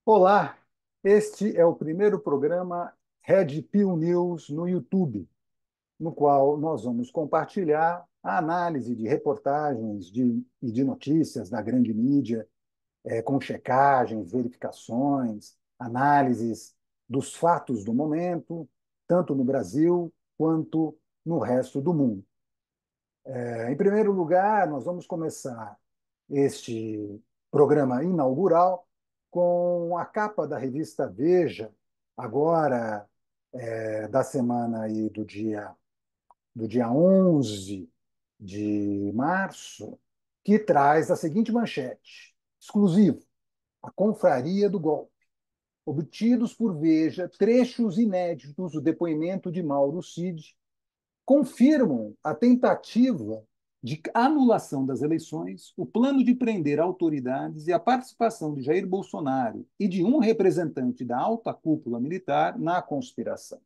Olá, este é o primeiro programa Red Pill News no YouTube, no qual nós vamos compartilhar a análise de reportagens e de notícias da grande mídia, com checagens, verificações, análises dos fatos do momento, tanto no Brasil quanto no resto do mundo. Em primeiro lugar, nós vamos começar este programa inaugural com a capa da revista Veja, agora da semana aí do dia 11 de março, que traz a seguinte manchete: exclusivo, a confraria do golpe. Obtidos por Veja trechos inéditos do depoimento de Mauro Cid confirmam a tentativa de anulação das eleições, o plano de prender autoridades e a participação de Jair Bolsonaro e de um representante da alta cúpula militar na conspiração.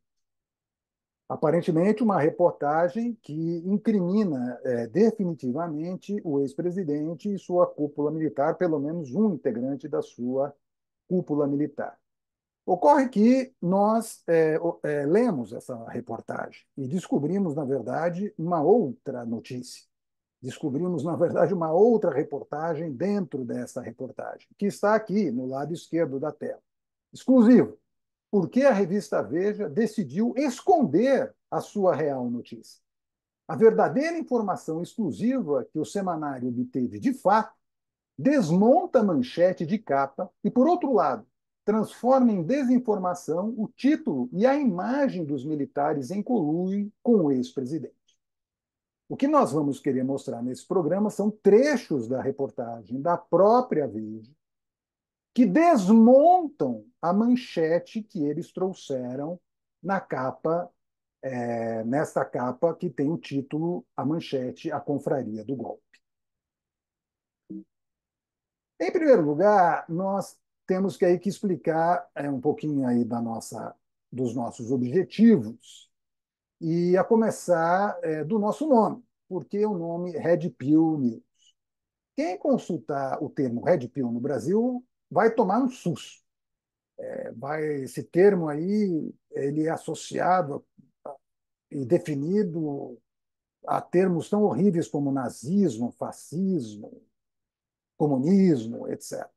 Aparentemente, uma reportagem que incrimina definitivamente o ex-presidente e sua cúpula militar, pelo menos um integrante da sua cúpula militar. Ocorre que nós lemos essa reportagem e descobrimos, na verdade, uma outra notícia. Descobrimos, na verdade, uma outra reportagem dentro dessa reportagem, que está aqui no lado esquerdo da tela. Exclusivo. Por que a revista Veja decidiu esconder a sua real notícia? A verdadeira informação exclusiva que o semanário obteve de fato desmonta a manchete de capa e, por outro lado, transforma em desinformação o título e a imagem dos militares em conluio com o ex-presidente. O que nós vamos querer mostrar nesse programa são trechos da reportagem da própria Veja que desmontam a manchete que eles trouxeram na capa, nesta capa que tem o título, a manchete, A Confraria do Golpe. Em primeiro lugar, nós temos que aí que explicar um pouquinho aí dos nossos objetivos e a começar do nosso nome, porque o nome Red Pill News. Quem consultar o termo Red Pill no Brasil vai tomar um susto. Esse termo aí ele é associado e definido a termos tão horríveis como nazismo, fascismo, comunismo, etc.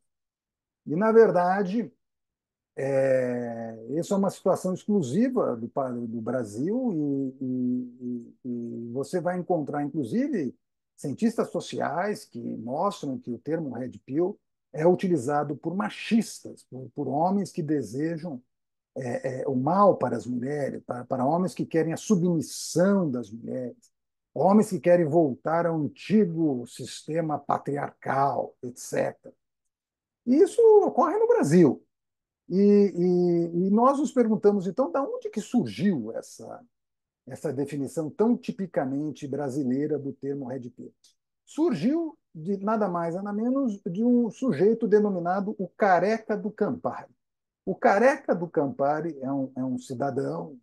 E, na verdade, isso é uma situação exclusiva do Brasil e você vai encontrar, inclusive, cientistas sociais que mostram que o termo Red Pill é utilizado por machistas, por homens que desejam o mal para as mulheres, para homens que querem a submissão das mulheres, homens que querem voltar ao antigo sistema patriarcal, etc. E isso ocorre no Brasil. E nós nos perguntamos, então, de onde que surgiu essa definição tão tipicamente brasileira do termo Red Pill? Surgiu de nada mais, nada menos de um sujeito denominado o Careca do Campari. O Careca do Campari é um cidadão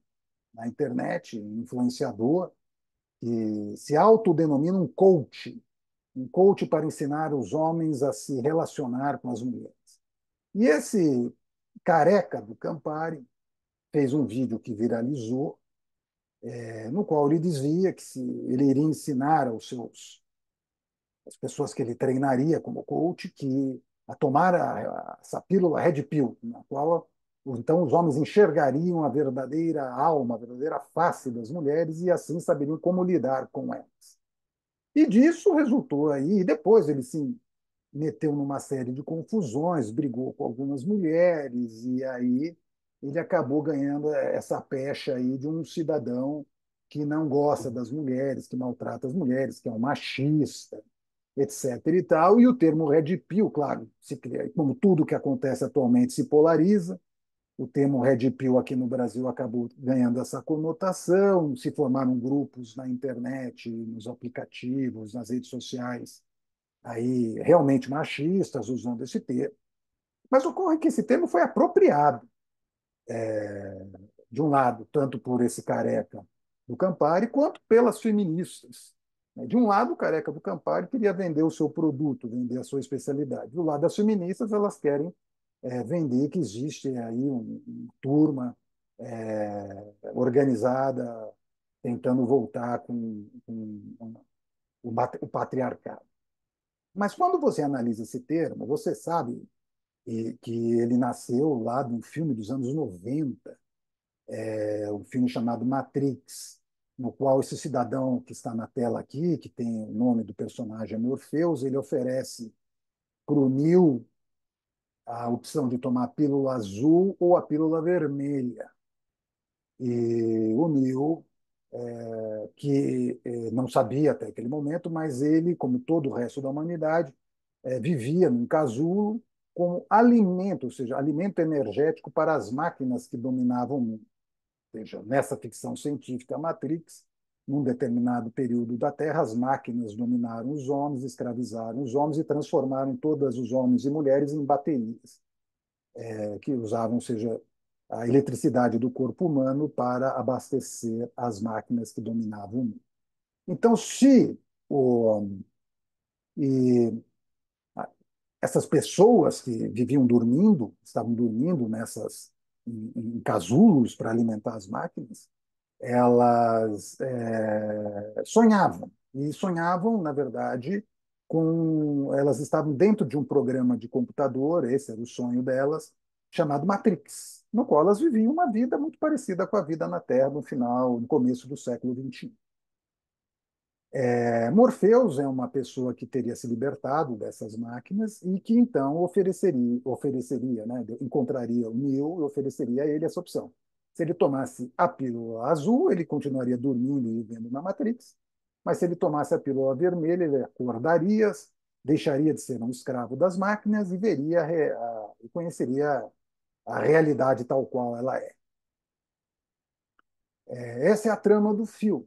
na internet, um influenciador, que se autodenomina um coach para ensinar os homens a se relacionar com as mulheres. E esse Careca do Campari fez um vídeo que viralizou, no qual ele dizia que se ele iria ensinar as pessoas que ele treinaria como coach a tomar essa pílula Red Pill, na qual então os homens enxergariam a verdadeira alma, a verdadeira face das mulheres e assim saberiam como lidar com elas. E disso resultou aí, e depois ele se meteu numa série de confusões, brigou com algumas mulheres, e aí ele acabou ganhando essa pecha aí de um cidadão que não gosta das mulheres, que maltrata as mulheres, que é um machista, etc. e tal. E o termo Red Pill, claro, como tudo que acontece atualmente se polariza, o termo Red Pill aqui no Brasil acabou ganhando essa conotação, se formaram grupos na internet, nos aplicativos, nas redes sociais, aí realmente machistas usando esse termo. Mas ocorre que esse termo foi apropriado, de um lado, tanto por esse careca do Campari, quanto pelas feministas. De um lado, o careca do Campari queria vender o seu produto, vender a sua especialidade. Do lado das feministas, elas querem vender que existe aí uma turma organizada tentando voltar com o patriarcado. Mas quando você analisa esse termo, você sabe que ele nasceu lá de um filme dos anos 90, um filme chamado Matrix, no qual esse cidadão que está na tela aqui, que tem o nome do personagem Morpheus, ele oferece para o Neo a opção de tomar a pílula azul ou a pílula vermelha. E o Neo, que não sabia até aquele momento, mas ele, como todo o resto da humanidade, vivia num casulo como alimento, ou seja, alimento energético para as máquinas que dominavam o mundo. Ou seja, nessa ficção científica Matrix, num determinado período da Terra, as máquinas dominaram os homens, escravizaram os homens e transformaram todos os homens e mulheres em baterias, que usavam, seja, a eletricidade do corpo humano para abastecer as máquinas que dominavam o mundo. Então, se o, e essas pessoas que viviam dormindo, estavam dormindo em casulos para alimentar as máquinas, elas sonhavam. E sonhavam, na verdade, elas estavam dentro de um programa de computador, esse era o sonho delas, chamado Matrix, no qual elas viviam uma vida muito parecida com a vida na Terra no começo do século XXI. Morpheus é uma pessoa que teria se libertado dessas máquinas e que então ofereceria, né, encontraria o Neo e ofereceria a ele essa opção. Se ele tomasse a pílula azul, ele continuaria dormindo e vivendo na Matrix, mas se ele tomasse a pílula vermelha, ele acordaria, deixaria de ser um escravo das máquinas e e conheceria a realidade tal qual ela é. Essa é a trama do filme.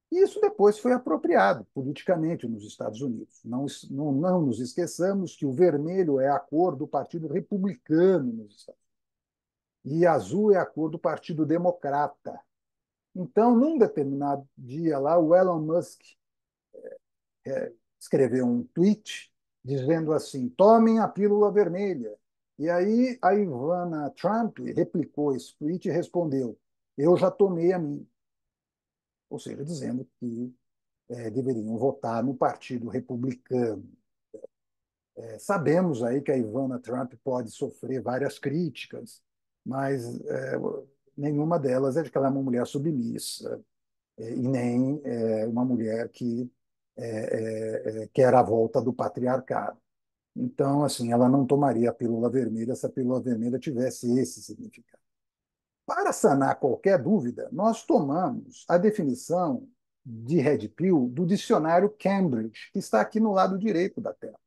E isso depois foi apropriado politicamente nos Estados Unidos. Não nos esqueçamos que o vermelho é a cor do Partido Republicano nos Estados Unidos, e azul é a cor do Partido Democrata. Então, num determinado dia lá, o Elon Musk escreveu um tweet dizendo assim: tomem a pílula vermelha. E aí a Ivana Trump replicou esse tweet e respondeu: eu já tomei a minha. Ou seja, dizendo que deveriam votar no Partido Republicano. Sabemos aí que a Ivana Trump pode sofrer várias críticas, mas nenhuma delas é de que ela é uma mulher submissa, e nem uma mulher que quer a volta do patriarcado. Então, assim, ela não tomaria a pílula vermelha se a pílula vermelha tivesse esse significado. Para sanar qualquer dúvida, nós tomamos a definição de Red Pill do dicionário Cambridge, que está aqui no lado direito da tela.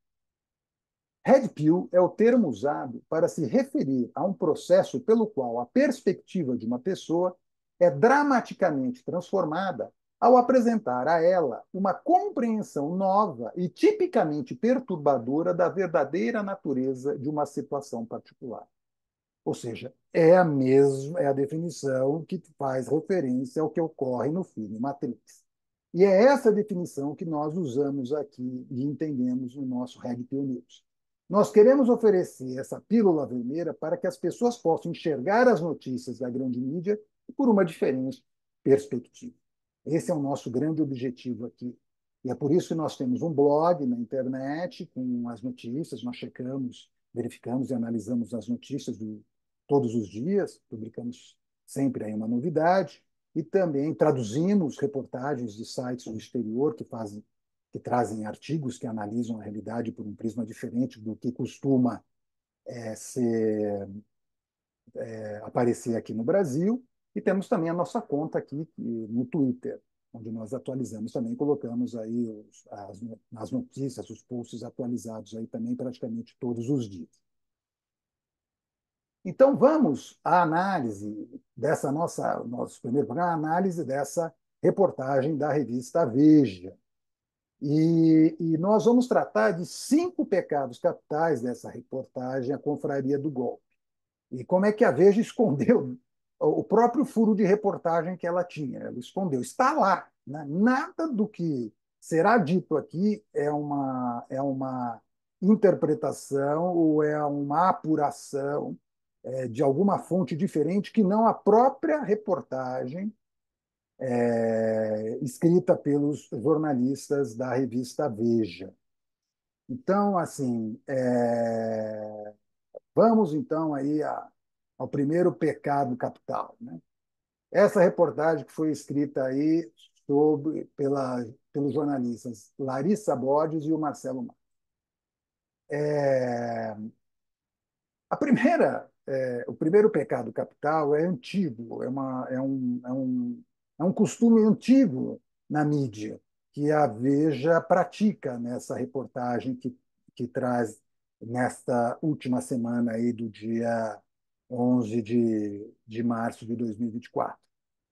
Red Pill é o termo usado para se referir a um processo pelo qual a perspectiva de uma pessoa é dramaticamente transformada ao apresentar a ela uma compreensão nova e tipicamente perturbadora da verdadeira natureza de uma situação particular. Ou seja, é a definição que faz referência ao que ocorre no filme Matrix. E é essa definição que nós usamos aqui e entendemos no nosso Red Pill News. Nós queremos oferecer essa pílula vermelha para que as pessoas possam enxergar as notícias da grande mídia por uma diferente perspectiva. Esse é o nosso grande objetivo aqui. E é por isso que nós temos um blog na internet com as notícias, nós checamos, verificamos e analisamos as notícias todos os dias, publicamos sempre aí uma novidade, e também traduzimos reportagens de sites do exterior que trazem artigos que analisam a realidade por um prisma diferente do que costuma aparecer aqui no Brasil. E temos também a nossa conta aqui no Twitter, onde nós atualizamos também, colocamos aí as notícias, os posts atualizados aí também praticamente todos os dias. Então, vamos à análise dessa nosso primeiro programa, a análise dessa reportagem da revista Veja. E nós vamos tratar de 5 pecados capitais dessa reportagem, a Confraria do Golpe. E como é que a Veja escondeu o próprio furo de reportagem que ela tinha. Ela escondeu. Está lá. Né? Nada do que será dito aqui é uma interpretação ou é uma apuração de alguma fonte diferente que não a própria reportagem escrita pelos jornalistas da revista Veja. Então, assim, vamos então aí ao primeiro pecado capital, né? Essa reportagem que foi escrita aí pelos jornalistas Larissa Borges e o Marcelo Mar. O primeiro pecado capital é antigo, é um costume antigo na mídia, que a Veja pratica nessa reportagem que traz nesta última semana aí do dia 11 de março de 2024.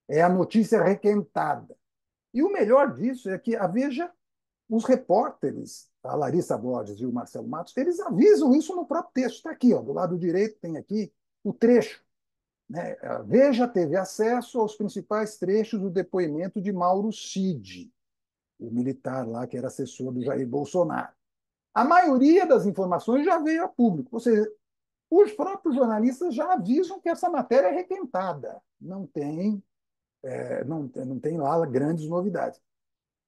É a notícia requentada. E o melhor disso é que a Veja, os repórteres, a Larissa Borges e o Marcelo Matos, eles avisam isso no próprio texto. Está aqui, ó, do lado direito tem aqui o trecho. Né? A Veja teve acesso aos principais trechos do depoimento de Mauro Cid, o militar lá que era assessor do Jair Bolsonaro. A maioria das informações já veio a público, ou seja, os próprios jornalistas já avisam que essa matéria é requentada, não tem lá grandes novidades.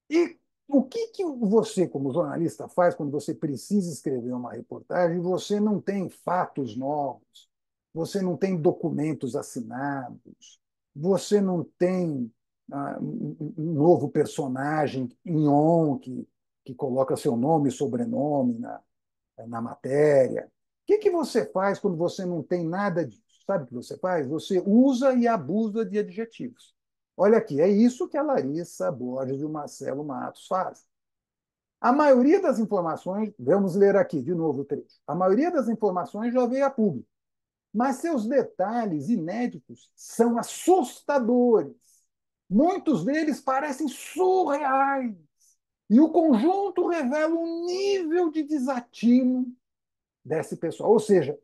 E o que você, como jornalista, faz quando você precisa escrever uma reportagem e você não tem fatos novos, você não tem documentos assinados, você não tem um novo personagem em on que coloca seu nome e sobrenome na matéria? O que você faz quando você não tem nada disso? Sabe o que você faz? Você usa e abusa de adjetivos. Olha aqui, é isso que a Larissa Borges e o Marcelo Matos fazem. A maioria das informações, vamos ler aqui de novo o trecho, a maioria das informações já veio a público, mas seus detalhes inéditos são assustadores. Muitos deles parecem surreais. E o conjunto revela um nível de desatino desse pessoal. Ou seja,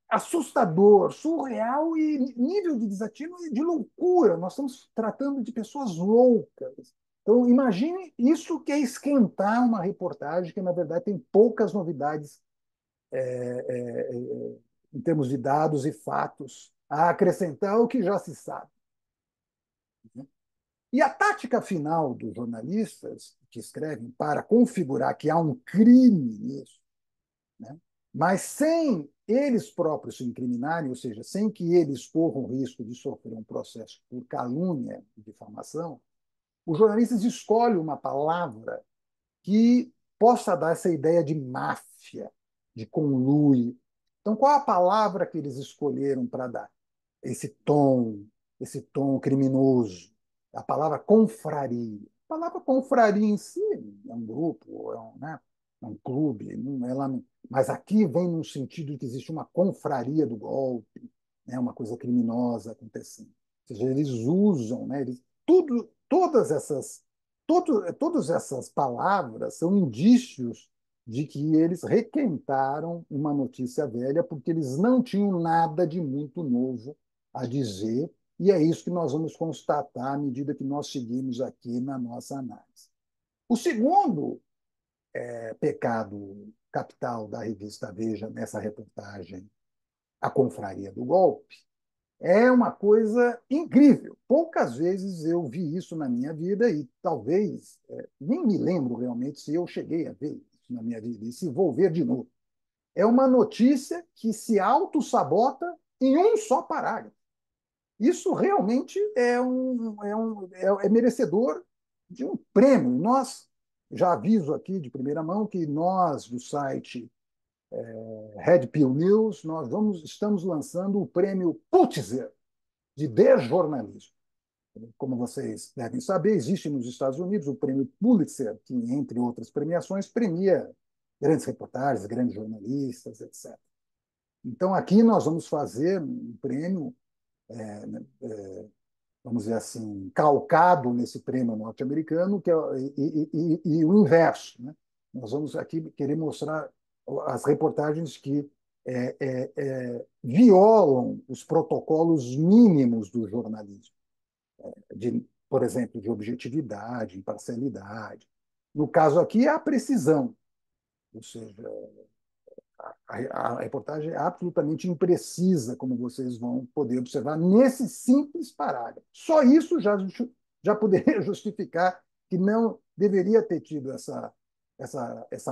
assustador, surreal e nível de desatino e de loucura. Nós estamos tratando de pessoas loucas. Então, imagine isso que é esquentar uma reportagem que, na verdade, tem poucas novidades em termos de dados e fatos a acrescentar o que já se sabe. E a tática final dos jornalistas que escrevem para configurar que há um crime nisso, né? Mas sem eles próprios se incriminarem, ou seja, sem que eles corram o risco de sofrer um processo por calúnia e difamação, os jornalistas escolhem uma palavra que possa dar essa ideia de máfia, de conluio. Então, qual a palavra que eles escolheram para dar esse tom, esse tom criminoso? A palavra confraria. A palavra confraria em si é um grupo, é um clube, não é lá, mas aqui vem no sentido de que existe uma confraria do golpe, né, uma coisa criminosa acontecendo. Ou seja, eles usam, né, todas essas palavras são indícios de que eles requentaram uma notícia velha porque eles não tinham nada de muito novo a dizer, e é isso que nós vamos constatar à medida que nós seguimos aqui na nossa análise. O segundo pecado capital da revista Veja nessa reportagem, A Confraria do Golpe, é uma coisa incrível. Poucas vezes eu vi isso na minha vida e talvez nem me lembro realmente se eu cheguei a ver isso na minha vida e se vou ver de novo. É uma notícia que se auto-sabota em um só parágrafo. Isso realmente é merecedor de um prêmio. Nós, já aviso aqui de primeira mão que nós, do site Red Pill News, estamos lançando o prêmio Pulitzer de desjornalismo. Como vocês devem saber, existe nos Estados Unidos o prêmio Pulitzer, que, entre outras premiações, premia grandes reportagens, grandes jornalistas, etc. Então, aqui nós vamos fazer um prêmio, vamos dizer assim, calcado nesse prêmio norte-americano, e o inverso. Né? Nós vamos aqui querer mostrar as reportagens que violam os protocolos mínimos do jornalismo, por exemplo, de objetividade, imparcialidade. No caso aqui, é a precisão. Ou seja, a reportagem é absolutamente imprecisa, como vocês vão poder observar nesse simples parágrafo. Só isso já poderia justificar que não deveria ter tido essa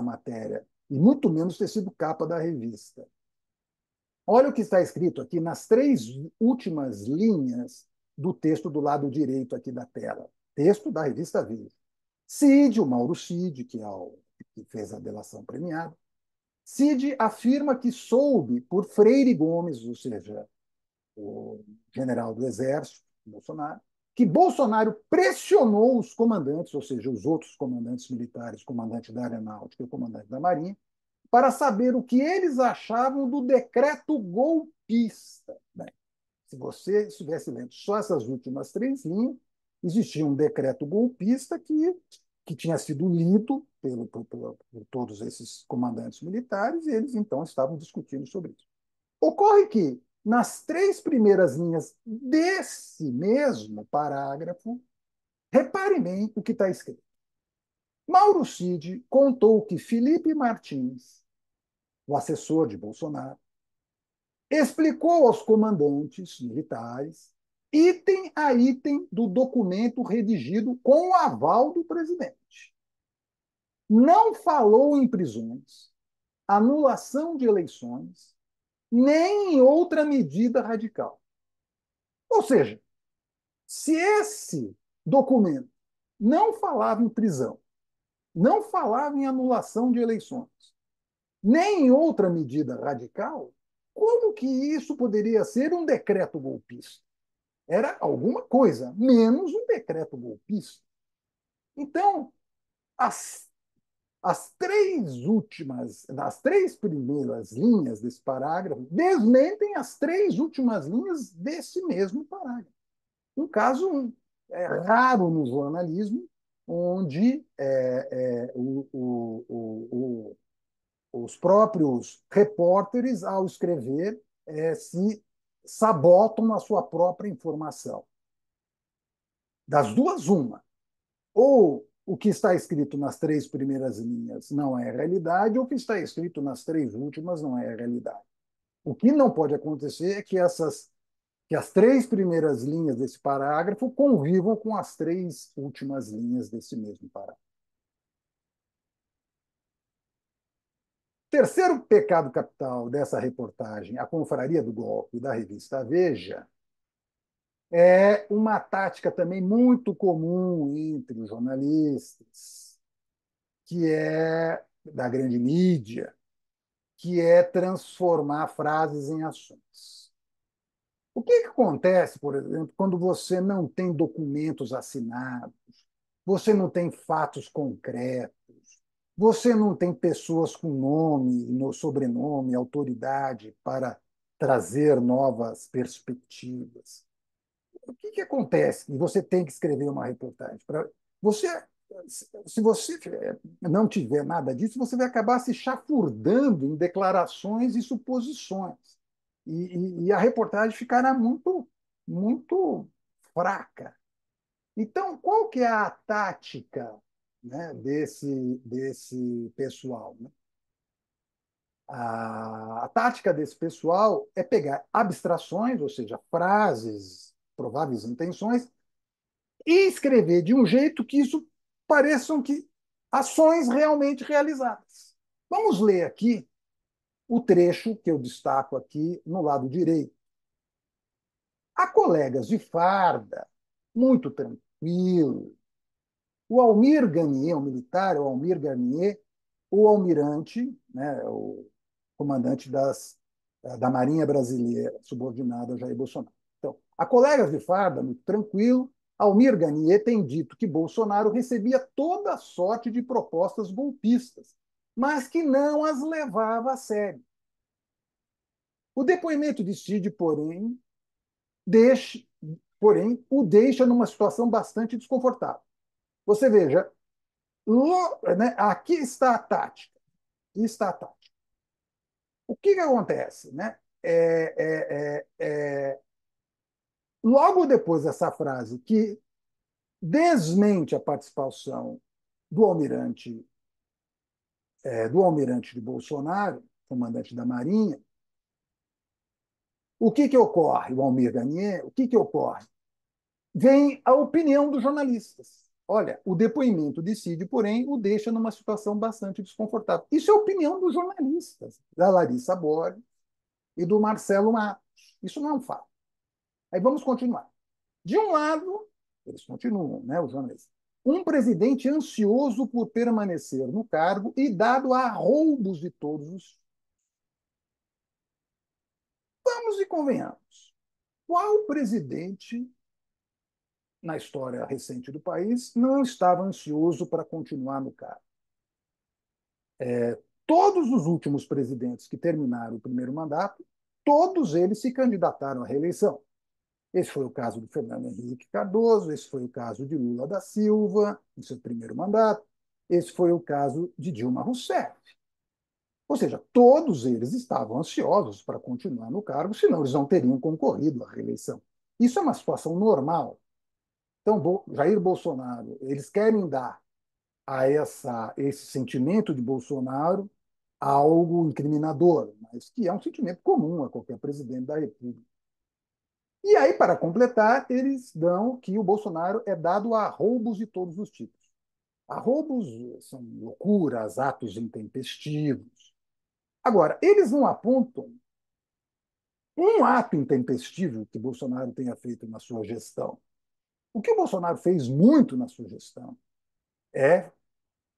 matéria, e muito menos ter sido capa da revista. Olha o que está escrito aqui nas três últimas linhas do texto do lado direito aqui da tela. Texto da revista Veja. Cid, o Mauro Cid, que fez a delação premiada, Cid afirma que soube por Freire Gomes, ou seja, o general do Exército, Bolsonaro, que Bolsonaro pressionou os comandantes, ou seja, os outros comandantes militares, comandante da Aeronáutica e comandante da Marinha, para saber o que eles achavam do decreto golpista. Bem, se você estivesse lendo só essas últimas três linhas, existia um decreto golpista que tinha sido lido por todos esses comandantes militares, e eles então estavam discutindo sobre isso. Ocorre que, nas três primeiras linhas desse mesmo parágrafo, repare bem o que está escrito. Mauro Cid contou que Felipe Martins, o assessor de Bolsonaro, explicou aos comandantes militares, item a item do documento redigido com o aval do presidente. Não falou em prisões, anulação de eleições, nem em outra medida radical. Ou seja, se esse documento não falava em prisão, não falava em anulação de eleições, nem em outra medida radical, como que isso poderia ser um decreto golpista? Era alguma coisa, menos um decreto golpista. Então, as, as três primeiras linhas desse parágrafo desmentem as três últimas linhas desse mesmo parágrafo. Um caso raro no jornalismo, onde os próprios repórteres, ao escrever, se sabotam na sua própria informação. Das duas, uma. Ou o que está escrito nas três primeiras linhas não é realidade, ou o que está escrito nas três últimas não é realidade. O que não pode acontecer é que as três primeiras linhas desse parágrafo convivam com as três últimas linhas desse mesmo parágrafo. Terceiro pecado capital dessa reportagem, A Confraria do Golpe, da revista Veja, é uma tática também muito comum entre os jornalistas, que é da grande mídia, que é transformar frases em ações. O que acontece, por exemplo, quando você não tem documentos assinados, você não tem fatos concretos, você não tem pessoas com nome, no sobrenome, autoridade para trazer novas perspectivas? O que acontece? E você tem que escrever uma reportagem. Você, se você não tiver nada disso, você vai acabar se chafurdando em declarações e suposições. E a reportagem ficará muito fraca. Então, qual que é a tática, né, desse pessoal? Né? A tática desse pessoal é pegar abstrações, ou seja, frases, prováveis intenções, e escrever de um jeito que isso pareçam que ações realmente realizadas. Vamos ler aqui o trecho que eu destaco aqui no lado direito. Há colegas de farda, muito tranquilo. O Almir Garnier, o militar, o Almir Garnier, o almirante, né, o comandante da Marinha Brasileira, subordinado a Jair Bolsonaro. Então, a colegas de farda, muito tranquilo, Almir Garnier tem dito que Bolsonaro recebia toda sorte de propostas golpistas, mas que não as levava a sério. O depoimento de Cid, o deixa numa situação bastante desconfortável. Você veja, né, aqui está a tática. Aqui está a tática. O que acontece? Né? Logo depois dessa frase, que desmente a participação do almirante do almirante de Bolsonaro, comandante da Marinha, o que, que ocorre, o Almir Garnier, o que, que ocorre? Vem a opinião dos jornalistas. Olha, o depoimento de Cid, porém, o deixa numa situação bastante desconfortável. Isso é a opinião dos jornalistas, da Larissa Borges e do Marcelo Matos. Isso não é um fato. Aí vamos continuar. De um lado, eles continuam, né, os jornalistas, um presidente ansioso por permanecer no cargo e dado a roubos de todos os. Vamos e convenhamos. Qual presidente na história recente do país não estava ansioso para continuar no cargo? Todos os últimos presidentes que terminaram o primeiro mandato, todos eles se candidataram à reeleição. Esse foi o caso do Fernando Henrique Cardoso, esse foi o caso de Lula da Silva, no seu primeiro mandato, esse foi o caso de Dilma Rousseff. Ou seja, todos eles estavam ansiosos para continuar no cargo, senão eles não teriam concorrido à reeleição. Isso é uma situação normal. Então, Jair Bolsonaro, eles querem dar a esse sentimento de Bolsonaro algo incriminador, mas que é um sentimento comum a qualquer presidente da República. E aí, para completar, eles dão que o Bolsonaro é dado a roubos de todos os tipos. A roubos são loucuras, atos intempestivos. Agora, eles não apontam um ato intempestivo que Bolsonaro tenha feito na sua gestão. O que o Bolsonaro fez muito na sua gestão é,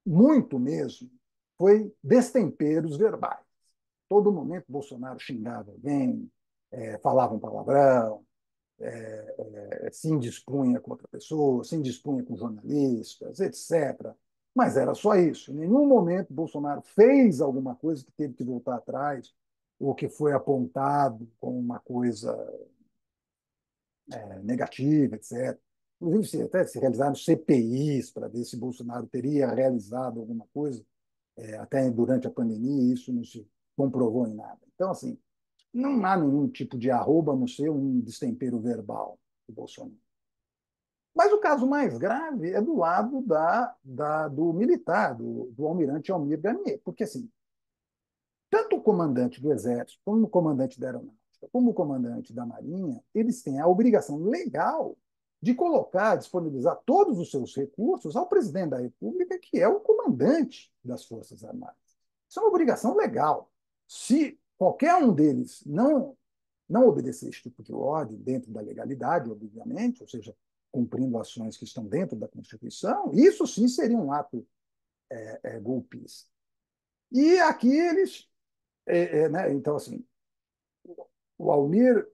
muito mesmo, foi destemperos verbais. Todo momento Bolsonaro xingava alguém, falava um palavrão, se indispunha com outra pessoa, se indispunha com jornalistas, etc. Mas era só isso. Em nenhum momento Bolsonaro fez alguma coisa que teve que voltar atrás, ou que foi apontado como uma coisa negativa, etc. Inclusive, até se realizaram CPIs para ver se Bolsonaro teria realizado alguma coisa, até durante a pandemia, e isso não se comprovou em nada. Então, assim, não há nenhum tipo de arroba, a não ser um destempero verbal do Bolsonaro. Mas o caso mais grave é do lado do militar, do almirante Almir Garnier, porque assim, tanto o comandante do Exército, como o comandante da Aeronáutica, como o comandante da Marinha, eles têm a obrigação legal de colocar, disponibilizar todos os seus recursos ao presidente da República, que é o comandante das Forças Armadas. Isso é uma obrigação legal. Se qualquer um deles não obedecer esse tipo de ordem dentro da legalidade, obviamente, ou seja, cumprindo ações que estão dentro da Constituição, isso sim seria um ato golpista. E aqui eles, né, então assim, o Almir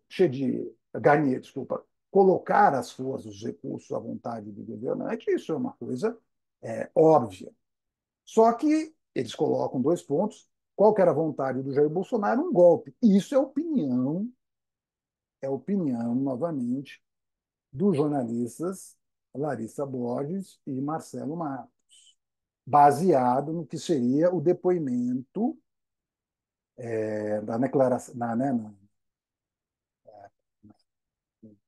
Garnier, desculpa, colocar as forças, os recursos à vontade do governante, isso é uma coisa óbvia. Só que eles colocam dois pontos. Qual que era a vontade do Jair Bolsonaro? Um golpe. Isso é opinião, novamente, dos jornalistas Larissa Borges e Marcelo Matos, baseado no que seria o depoimento da declaração, na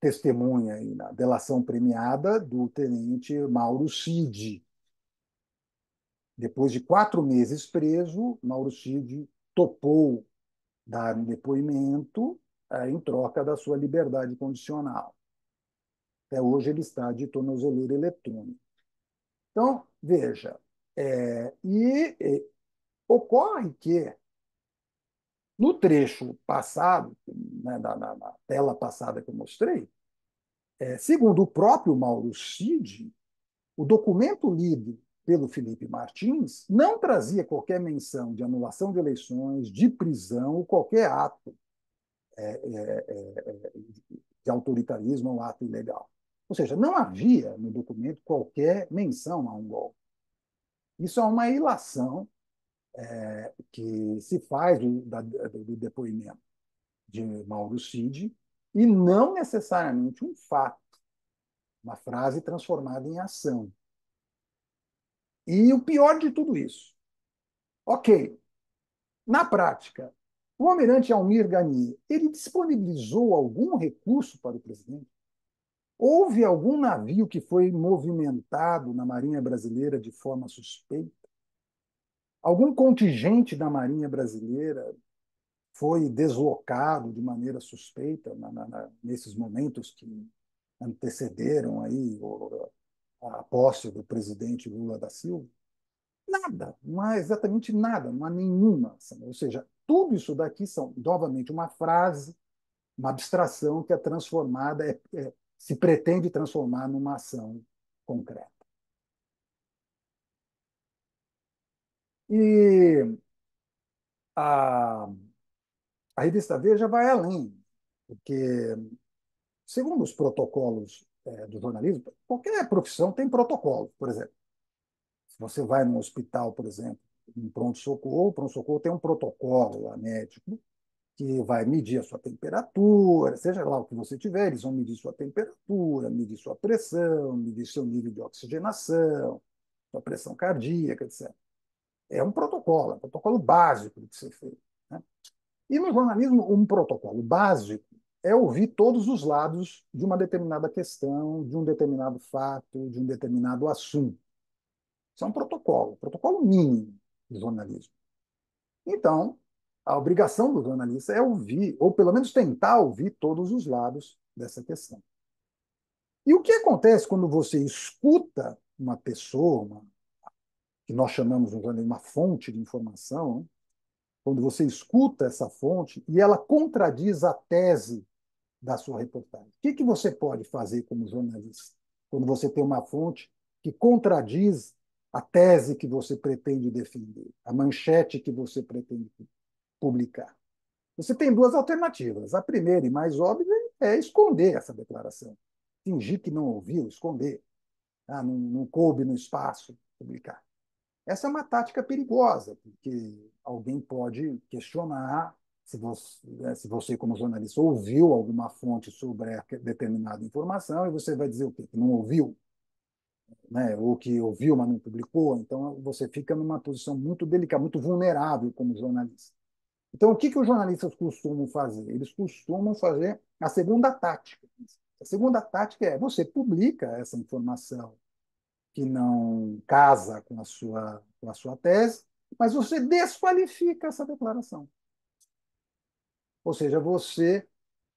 testemunha e na delação premiada do tenente Mauro Cid. Depois de 4 meses preso, Mauro Cid topou dar um depoimento em troca da sua liberdade condicional. Até hoje ele está de tornozeleira eletrônica. Então, veja, ocorre que no trecho passado, né, na tela passada que eu mostrei, segundo o próprio Mauro Cid, o documento lido pelo Felipe Martins não trazia qualquer menção de anulação de eleições, de prisão ou qualquer ato de autoritarismo ou ato ilegal. Ou seja, não havia no documento qualquer menção a um golpe. Isso é uma ilação que se faz do depoimento de Mauro Cid e não necessariamente um fato, uma frase transformada em ação. E o pior de tudo isso, ok, na prática, o almirante Almir Garnier, ele disponibilizou algum recurso para o presidente? Houve algum navio que foi movimentado na Marinha Brasileira de forma suspeita? Algum contingente da Marinha Brasileira foi deslocado de maneira suspeita nesses momentos que antecederam aí a posse do presidente Lula da Silva? Nada, não há exatamente nada, não há nenhuma ação. Ou seja, tudo isso daqui são, novamente, uma frase, uma abstração que é transformada, se pretende transformar numa ação concreta. E a, a revista Veja vai além, porque, segundo os protocolos do jornalismo, qualquer profissão tem protocolo. Por exemplo, se você vai no hospital, por exemplo, em pronto-socorro, o pronto-socorro tem um protocolo lá, médico, que vai medir a sua temperatura, seja lá o que você tiver, eles vão medir sua temperatura, medir sua pressão, medir seu nível de oxigenação, sua pressão cardíaca, etc. É um protocolo básico de ser feito. Né? E no jornalismo, um protocolo básico é ouvir todos os lados de uma determinada questão, de um determinado fato, de um determinado assunto. Isso é um protocolo mínimo do jornalismo. Então, a obrigação do jornalista é ouvir, ou pelo menos tentar ouvir todos os lados dessa questão. E o que acontece quando você escuta uma pessoa, que nós chamamos de uma fonte de informação, né? Quando você escuta essa fonte e ela contradiz a tese da sua reportagem. O que você pode fazer como jornalista quando você tem uma fonte que contradiz a tese que você pretende defender, a manchete que você pretende publicar? Você tem duas alternativas. A primeira e mais óbvia é esconder essa declaração. Fingir que não ouviu, esconder. Ah, não coube no espaço, publicar. Essa é uma tática perigosa, porque alguém pode questionar se você, como jornalista, ouviu alguma fonte sobre determinada informação e você vai dizer o quê? Que não ouviu, né? Ou que ouviu, mas não publicou. Então, você fica numa posição muito delicada, muito vulnerável como jornalista. Então, o que os jornalistas costumam fazer? Eles costumam fazer a segunda tática. A segunda tática é você publica essa informação que não casa com a sua tese, mas você desqualifica essa declaração. Ou seja, você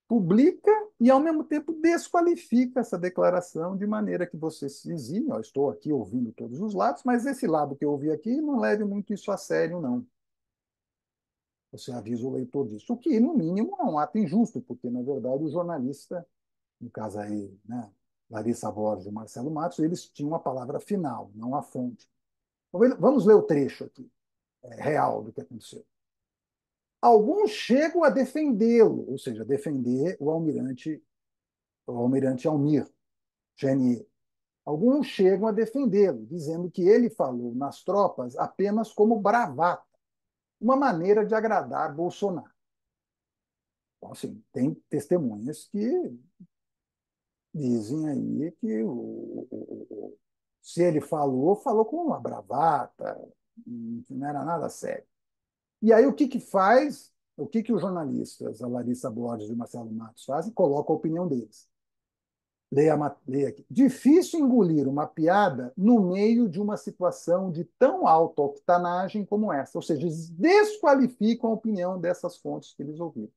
publica e, ao mesmo tempo, desqualifica essa declaração de maneira que você se exime. Eu estou aqui ouvindo todos os lados, mas esse lado que eu ouvi aqui não leve muito isso a sério, não. Você avisa o leitor disso. O que, no mínimo, é um ato injusto, porque, na verdade, o jornalista, no caso aí, né, Larissa Borges e Marcelo Matos, eles tinham a palavra final, não a fonte. Vamos ler o trecho aqui, real do que aconteceu. Alguns chegam a defendê-lo, ou seja, defender o almirante Almir Chenier. Alguns chegam a defendê-lo, dizendo que ele falou nas tropas apenas como bravata, uma maneira de agradar Bolsonaro. Então, assim, tem testemunhas que dizem aí que se ele falou, falou com uma bravata, não era nada sério. E aí o que que faz, o que que os jornalistas, a Larissa Borges e o Marcelo Matos fazem? Colocam a opinião deles. Leia aqui. Difícil engolir uma piada no meio de uma situação de tão alta octanagem como essa. Ou seja, eles desqualificam a opinião dessas fontes que eles ouviram.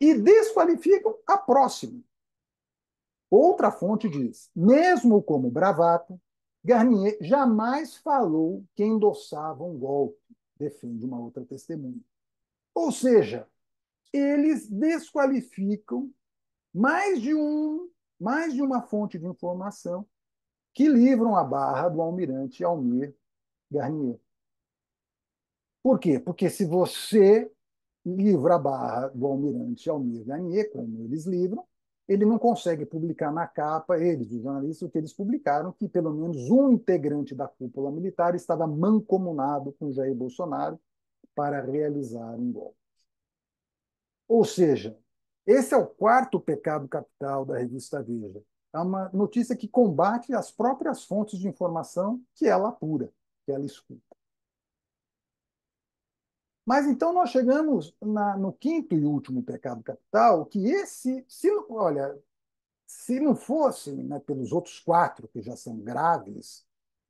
E desqualificam a próxima. Outra fonte diz: mesmo como bravata, Garnier jamais falou que endossava um golpe, defende uma outra testemunha. Ou seja, eles desqualificam mais de mais de uma fonte de informação que livram a barra do almirante Almir Garnier. Por quê? Porque se você livra a barra do almirante Almir Garnier, como eles livram, ele não consegue publicar na capa, eles, os jornalistas, o que eles publicaram, que pelo menos um integrante da cúpula militar estava mancomunado com Jair Bolsonaro para realizar um golpe. Ou seja, esse é o quarto pecado capital da revista Veja. É uma notícia que combate as próprias fontes de informação que ela apura, que ela escuta. Mas então nós chegamos no quinto e último pecado capital, que olha, se não fosse, né, pelos outros quatro que já são graves,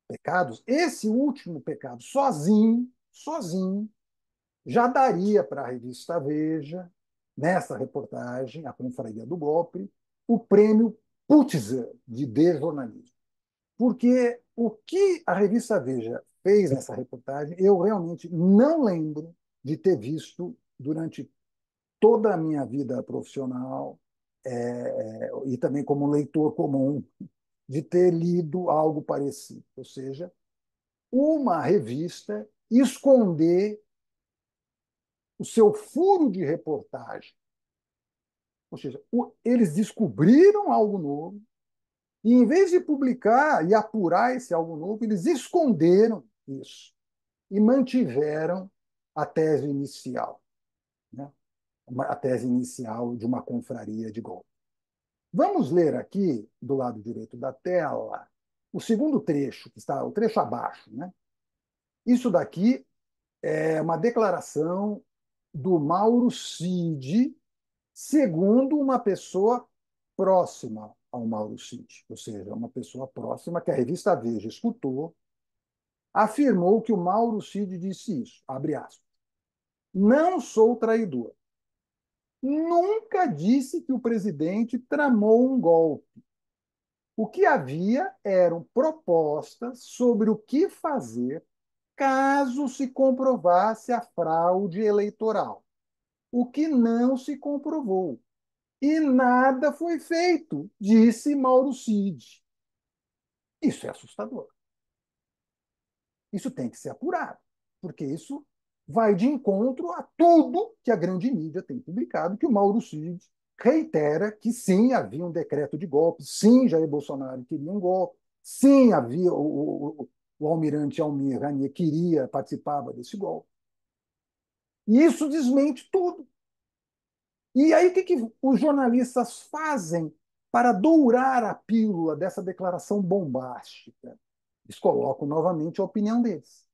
pecados, esse último pecado, sozinho, já daria para a revista Veja, nessa reportagem, A Confraria do Golpe, o prêmio Pulitzer de jornalismo. Porque o que a revista Veja fez nessa reportagem, eu realmente não lembro de ter visto durante toda a minha vida profissional, e também como leitor comum, de ter lido algo parecido. Ou seja, uma revista esconder o seu furo de reportagem. Ou seja, eles descobriram algo novo e, em vez de publicar e apurar esse algo novo, eles esconderam isso e mantiveram a tese inicial, né? A tese inicial de uma confraria de golpe. Vamos ler aqui, do lado direito da tela, o segundo trecho, que está o trecho abaixo, né? Isso daqui é uma declaração do Mauro Cid, segundo uma pessoa próxima ao Mauro Cid, ou seja, uma pessoa próxima que a revista Veja escutou, afirmou que o Mauro Cid disse isso, abre aspas, não sou traidor. Nunca disse que o presidente tramou um golpe. O que havia eram propostas sobre o que fazer caso se comprovasse a fraude eleitoral, o que não se comprovou. E nada foi feito, disse Mauro Cid. Isso é assustador. Isso tem que ser apurado, porque isso vai de encontro a tudo que a grande mídia tem publicado, que o Mauro Cid reitera que sim, havia um decreto de golpe, sim, Jair Bolsonaro queria um golpe, sim, havia o almirante Almir Ranier queria, participava desse golpe. E isso desmente tudo. E aí, o que os jornalistas fazem para dourar a pílula dessa declaração bombástica? Eles colocam novamente a opinião deles.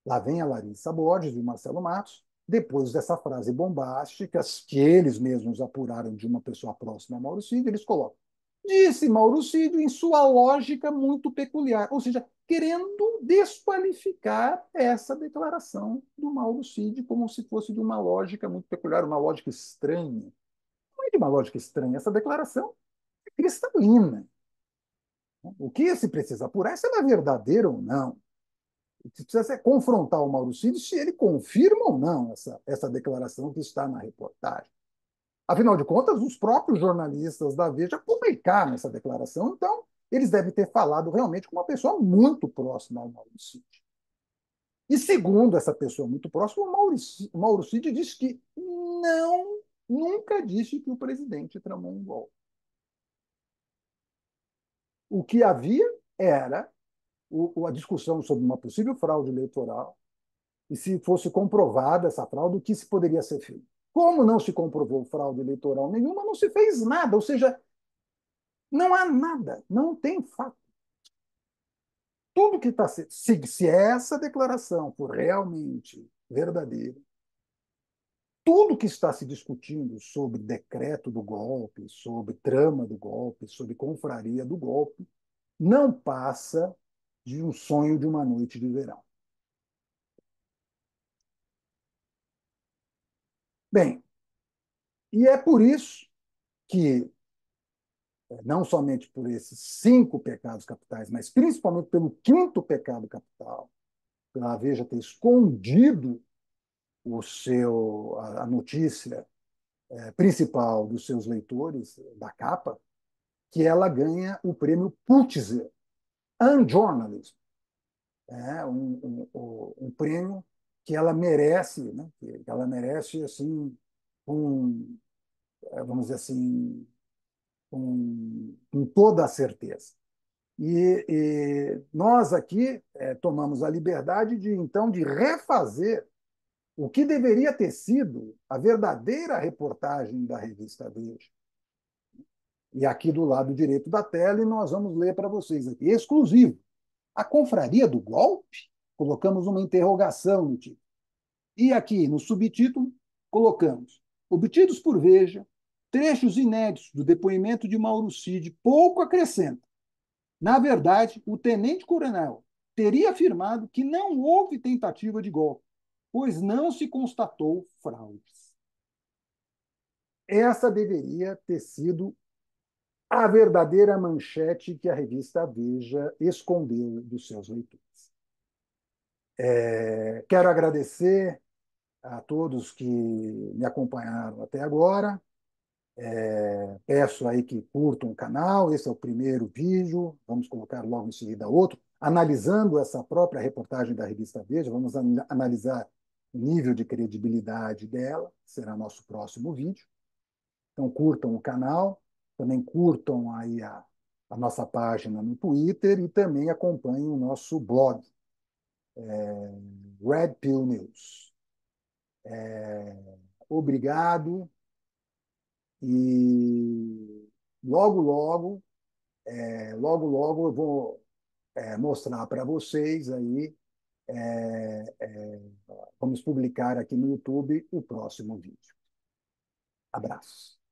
Lá vem a Larissa Borges e o Marcelo Matos, depois dessa frase bombástica, que eles mesmos apuraram de uma pessoa próxima a Mauro Cid, eles colocam. Disse Mauro Cid em sua lógica muito peculiar, ou seja, querendo desqualificar essa declaração do Mauro Cid como se fosse de uma lógica muito peculiar, uma lógica estranha. Não é de uma lógica estranha, essa declaração é cristalina. O que se precisa apurar é se ela é verdadeira ou não. O que precisa é confrontar o Mauro Cid se ele confirma ou não essa declaração que está na reportagem. Afinal de contas, os próprios jornalistas da Veja publicaram essa declaração, então eles devem ter falado realmente com uma pessoa muito próxima ao Mauro Cid. E segundo essa pessoa muito próxima, o Mauro Cid disse que nunca disse que o presidente tramou um golpe. O que havia era a discussão sobre uma possível fraude eleitoral e, se fosse comprovada essa fraude, o que se poderia ser feito. Como não se comprovou fraude eleitoral nenhuma, não se fez nada, ou seja, não há nada, não tem fato. Tudo que está se essa declaração for realmente verdadeira, tudo que está se discutindo sobre decreto do golpe, sobre trama do golpe, sobre confraria do golpe, não passa de um sonho de uma noite de verão. Bem, e é por isso que, não somente por esses 5 pecados capitais, mas principalmente pelo quinto pecado capital, pela Veja ter escondido a notícia principal dos seus leitores, da capa, que ela ganha o prêmio Pulitzer and Journalism, um prêmio que ela merece, né? Que ela merece assim, vamos dizer assim, com toda a certeza. E nós aqui tomamos a liberdade então de refazer o que deveria ter sido a verdadeira reportagem da revista Veja. E aqui do lado direito da tela, e nós vamos ler para vocês aqui, exclusivo. A confraria do golpe? Colocamos uma interrogação no título. E aqui, no subtítulo, colocamos: obtidos por Veja, trechos inéditos do depoimento de Mauro Cid pouco acrescentam. Na verdade, o tenente-coronel teria afirmado que não houve tentativa de golpe, pois não se constatou fraudes. Essa deveria ter sido a verdadeira manchete que a revista Veja escondeu dos seus leitores. Quero agradecer a todos que me acompanharam até agora. Peço aí que curtam o canal. Esse é o primeiro vídeo. Vamos colocar logo em seguida outro, analisando essa própria reportagem da revista Veja. Vamos analisar o nível de credibilidade dela. Será nosso próximo vídeo. Então, curtam o canal. Também curtam aí a nossa página no Twitter e também acompanhem o nosso blog, Red Pill News. Obrigado e logo eu vou mostrar para vocês aí, vamos publicar aqui no YouTube o próximo vídeo. Abraços.